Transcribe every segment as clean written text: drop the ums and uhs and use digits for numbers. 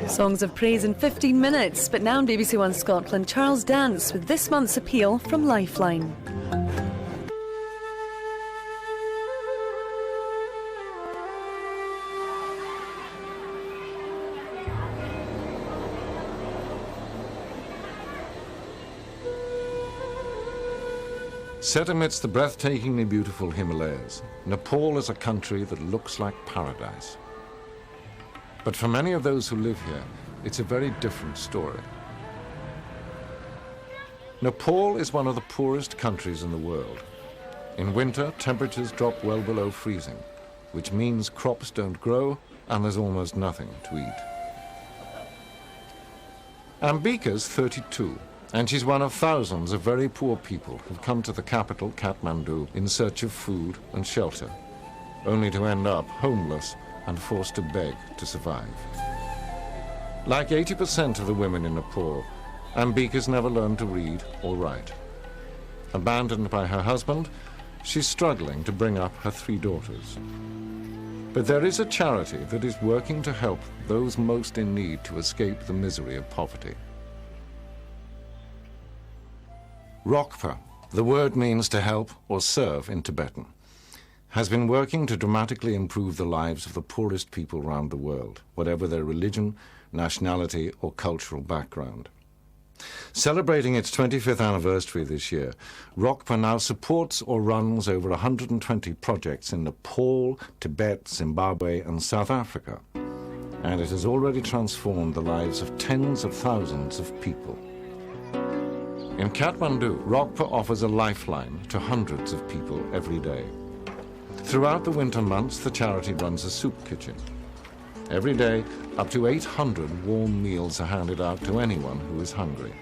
Songs of praise in 15 minutes, but now on BBC One Scotland, Charles Dance with this month's appeal from Lifeline. Set amidst the breathtakingly beautiful Himalayas, Nepal is a country that looks like paradise. But for many of those who live here, it's a very different story. Nepal is one of the poorest countries in the world. In winter, temperatures drop well below freezing, which means crops don't grow and there's almost nothing to eat. Ambika's 32. And she's one of thousands of very poor people who've come to the capital, Kathmandu, in search of food and shelter, only to end up homeless and forced to beg to survive. Like 80% of the women in Nepal, Ambika's never learned to read or write. Abandoned by her husband, she's struggling to bring up her 3 daughters. But there is a charity that is working to help those most in need to escape the misery of poverty. Rokpa, the word means to help or serve in Tibetan, has been working to dramatically improve the lives of the poorest people around the world, whatever their religion, nationality, or cultural background. Celebrating its 25th anniversary this year, Rokpa now supports or runs over 120 projects in Nepal, Tibet, Zimbabwe, and South Africa, and it has already transformed the lives of tens of thousands of people. In Kathmandu, Rokpa offers a lifeline to hundreds of people every day. Throughout the winter months, the charity runs a soup kitchen. Every day, up to 800 warm meals are handed out to anyone who is hungry.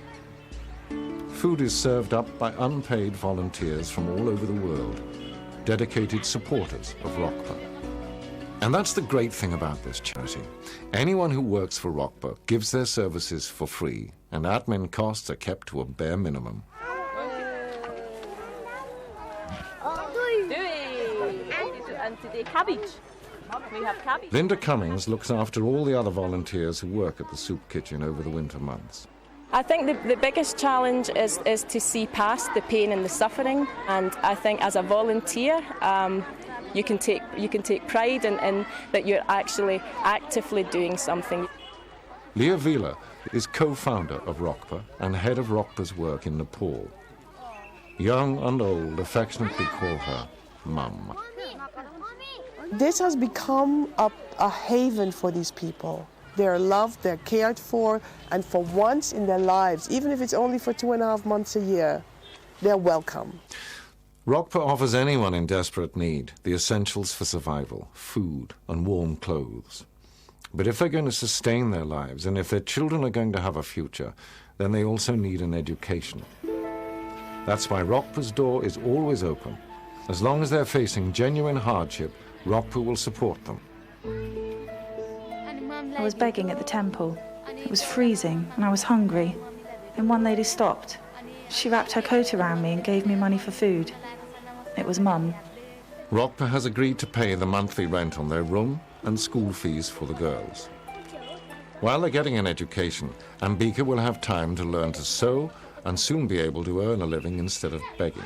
Food is served up by unpaid volunteers from all over the world, dedicated supporters of Rokpa. And that's the great thing about this charity. Anyone who works for Rokpa gives their services for free, and admin costs are kept to a bare minimum. And today cabbage. We have cabbage. Lynda Cummings looks after all the other volunteers who work at the soup kitchen over the winter months. I think the biggest challenge is to see past the pain and the suffering, and I think as a volunteer, you can take pride in that you're actually actively doing something. Wyler is co-founder of Rokpa and head of Rokpa's work in Nepal. Young and old affectionately call her Mum. This has become a haven for these people. They're loved, they're cared for, and for once in their lives, even if it's only for 2.5 months a year, they're welcome. Rokpa offers anyone in desperate need the essentials for survival, food and warm clothes. But if they're going to sustain their lives and if their children are going to have a future, then they also need an education. That's why Rokpa's door is always open. As long as they're facing genuine hardship, Rokpa will support them. I was begging at the temple. It was freezing and I was hungry. Then one lady stopped. She wrapped her coat around me and gave me money for food. It was Mum. Rokpa has agreed to pay the monthly rent on their room and school fees for the girls. While they're getting an education, Ambika will have time to learn to sew and soon be able to earn a living instead of begging.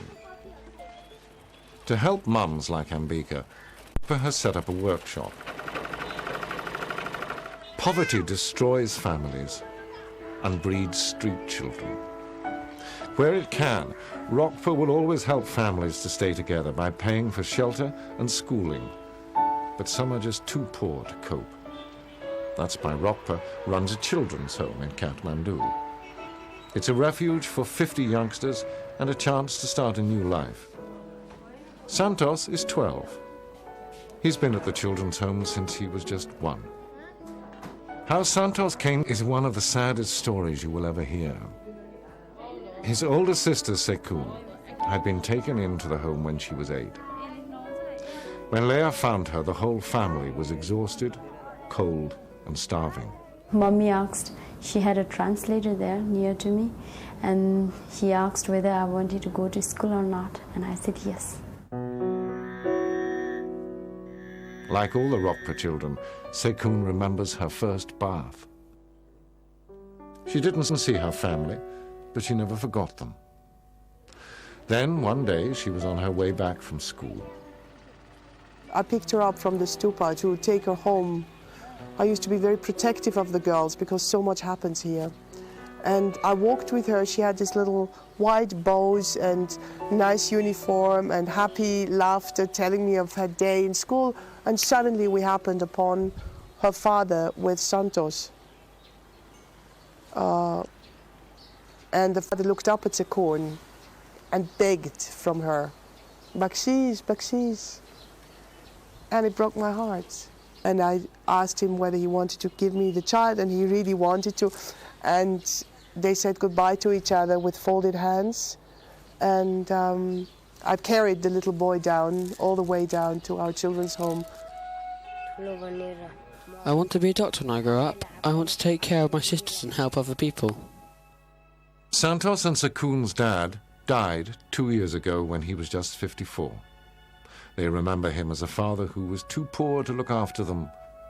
To help mums like Ambika, Rokpa has set up a workshop. Poverty destroys families and breeds street children. Where it can, Rokpa will always help families to stay together by paying for shelter and schooling. But some are just too poor to cope. That's why Rokpa runs a children's home in Kathmandu. It's a refuge for 50 youngsters and a chance to start a new life. Santos is 12. He's been at the children's home since he was just 1. How Santos came is one of the saddest stories you will ever hear. His older sister, Sakun, had been taken into the home when she was 8. When Leah found her, the whole family was exhausted, cold, and starving. Mommy asked, she had a translator there near to me, and he asked whether I wanted to go to school or not, and I said yes. Like all the Rokpa children, Sakun remembers her first bath. She didn't see her family, but she never forgot them. Then, one day, she was on her way back from school. I picked her up from the stupa to take her home. I used to be very protective of the girls because so much happens here. And I walked with her. She had this little white bows and nice uniform and happy laughter telling me of her day in school. And suddenly we happened upon her father with Santos. And the father looked up at Sakun and begged from her, "Bakshish, bakshish." And it broke my heart. And I asked him whether he wanted to give me the child, and he really wanted to. And they said goodbye to each other with folded hands. And I carried the little boy down, all the way down to our children's home. I want to be a doctor when I grow up. I want to take care of my sisters and help other people. Santos and Sakun's dad died 2 years ago when he was just 54. They remember him as a father who was too poor to look after them,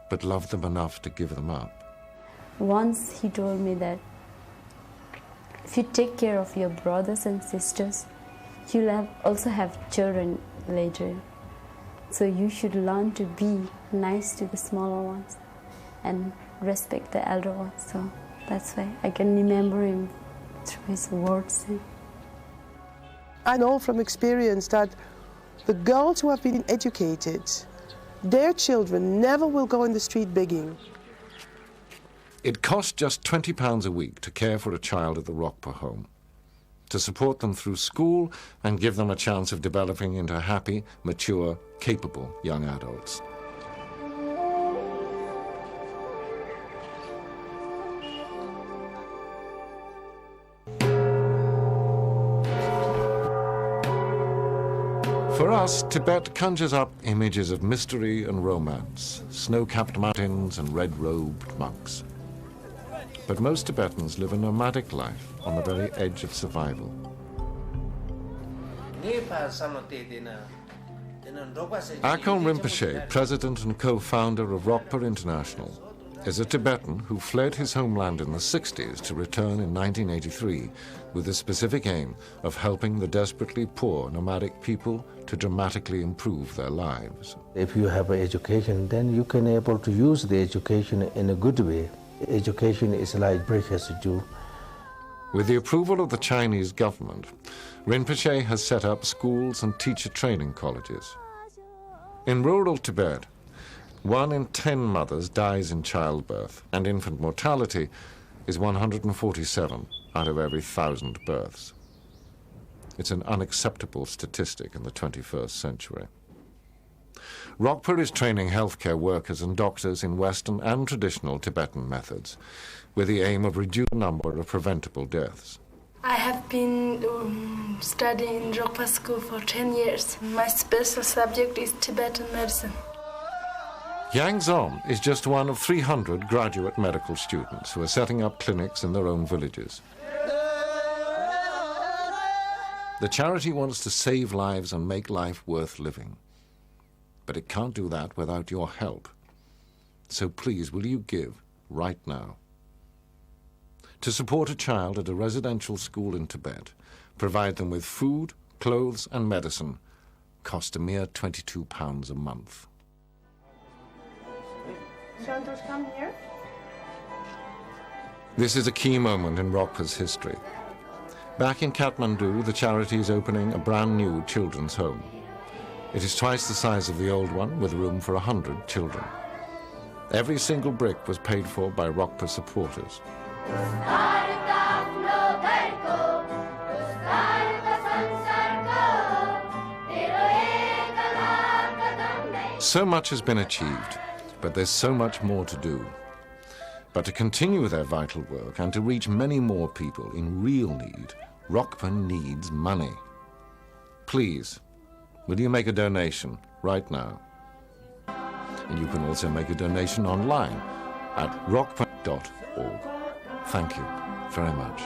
but loved them enough to give them up. Once he told me that if you take care of your brothers and sisters, you'll also have children later. So you should learn to be nice to the smaller ones and respect the elder ones. So that's why I can remember him through his words. I know from experience that the girls who have been educated, their children never will go in the street begging. It cost just £20 a week to care for a child at the Rokpa home, to support them through school and give them a chance of developing into happy, mature, capable young adults. For us, Tibet conjures up images of mystery and romance, snow-capped mountains and red-robed monks. But most Tibetans live a nomadic life on the very edge of survival. Akong Rinpoche, president and co-founder of Rokpa International, is a Tibetan who fled his homeland in the 60s to return in 1983 with the specific aim of helping the desperately poor nomadic people to dramatically improve their lives. If you have an education, then you can able to use the education in a good way. Education is like precious jewel. With the approval of the Chinese government, Rinpoche has set up schools and teacher training colleges. In rural Tibet, 1 in 10 mothers dies in childbirth, and infant mortality is 147 out of every 1,000 births. It's an unacceptable statistic in the 21st century. Rokpa is training healthcare workers and doctors in Western and traditional Tibetan methods, with the aim of reducing the number of preventable deaths. I have been studying in Rokpa school for 10 years. My special subject is Tibetan medicine. Yang Zom is just one of 300 graduate medical students who are setting up clinics in their own villages. The charity wants to save lives and make life worth living. But it can't do that without your help. So please, will you give right now? To support a child at a residential school in Tibet, provide them with food, clothes and medicine, cost a mere £22 a month. Santos, come here. This is a key moment in Rokpa's history. Back in Kathmandu, the charity is opening a brand new children's home. It is twice the size of the old one, with room for 100 children. Every single brick was paid for by Rokpa supporters. So much has been achieved, but there's so much more to do. But to continue their vital work and to reach many more people in real need, Rokpa needs money. Please, will you make a donation right now? And you can also make a donation online at rokpa.org. Thank you very much.